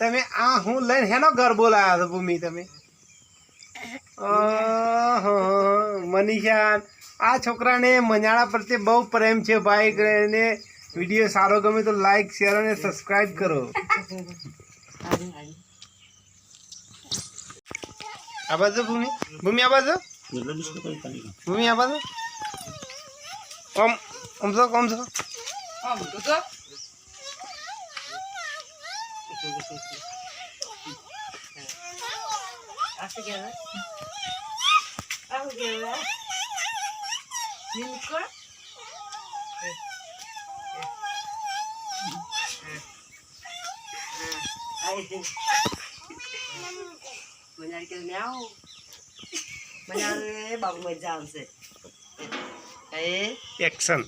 તમે આ હું લઈને હેનો ગરબો લાયા છો ભૂમિ તમે મનીષા આ છોકરાને મજાણા પ્રત્યે બહુ પ્રેમ છે ભાઈ એને વિડીયો સારો ગમે તો લાઈક શેર અને સબસ્ક્રાઇબ કરો આ બાજુ ભૂમિ ભૂમિ આ બાજુ ભૂમિ આ બાજુ ઓમ છો બાબુ મજા આવશે એક્શન